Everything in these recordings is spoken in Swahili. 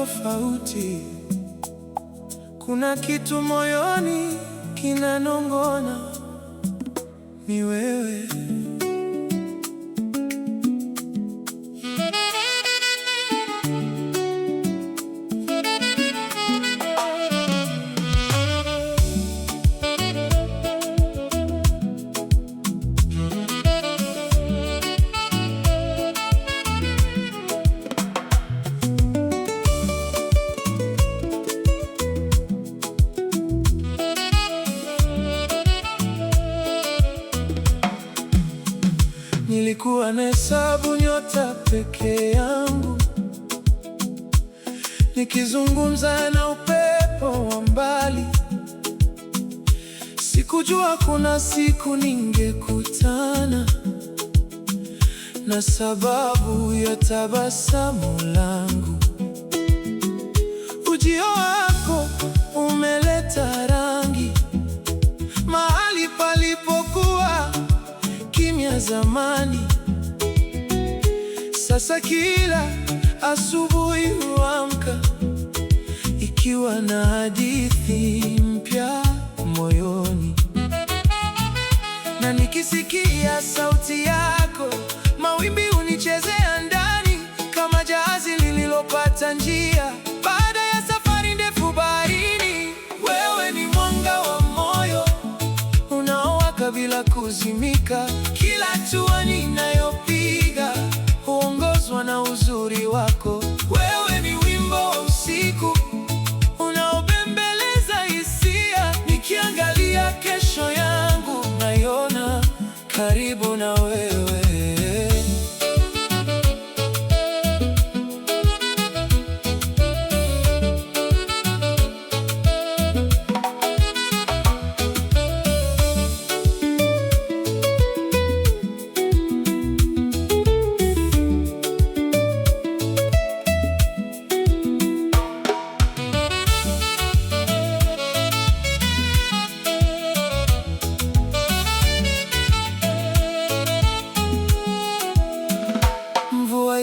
tofauti. Kuna kitu moyoni kinanong'ona, ni wewe. Nilikuwa nahesabu nyota peke yangu, nikizungumza na upepo wa mbali. Sikujua kuna siku ningekutana na sababu ya tabasamu langu. Ujio wako umeleta rangi mahali palipokuwa kimya zamani. Sasa kila asubuhi huamka ikiwa na hadithi mpya moyoni, na nikisikia sauti yako, mawimbi hunichezea ndani kama jahazi lililopata njia baada ya safari ndefu baharini. Wewe ni mwanga wa moyo unaowaka bila kuzimika. Kila hatua ninayopiga huongozwa na uzuri wako. Wewe ni wimbo wa usiku unaobembeleza hisia. Nikiangalia kesho yangu, naiona karibu na wewe.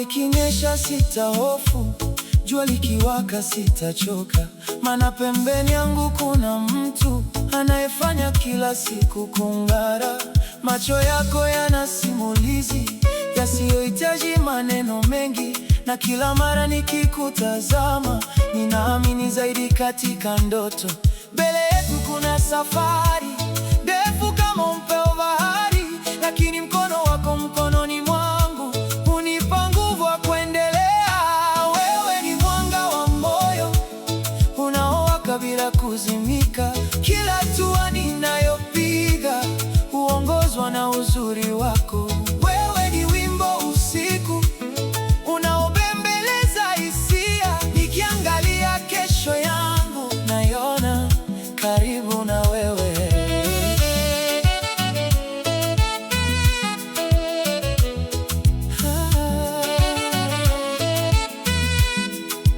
Ikinyesha sitahofu, jua likiwaka sitachoka, maana pembeni yangu kuna mtu anayefanya kila siku kung'ara. Macho yako yana simulizi yasiyohitaji maneno mengi, na kila mara nikikutazama ninaamini zaidi katika ndoto. Mbele yetu kuna safari ndefu kama upeo wa bahari, lakini mkono wako mkononi mwangu hunipa nguvu ya kuendelea. Wewe ni mwanga wa moyo unaowaka bila kuzimika. Kila hatua ninayopiga huongozwa na uzuri wako. Wewe ni wimbo usiku unaobembeleza hisia. Nikiangalia kesho yangu, naiona karibu na wewe.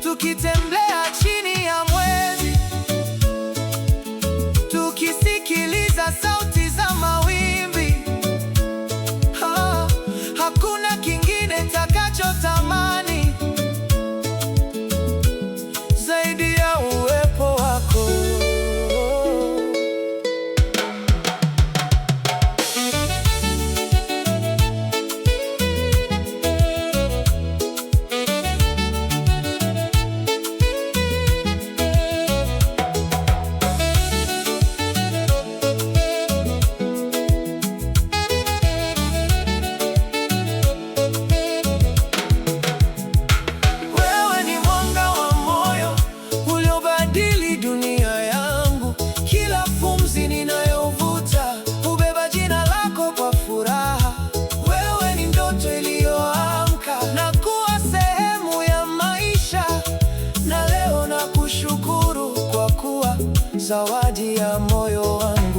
Tukitembea chini ya mwezi, tukisikiliza sauti za mawimbi, hakuna kingine takachotamani zaidi ya uwepo wako. Zawadi ya moyo wangu.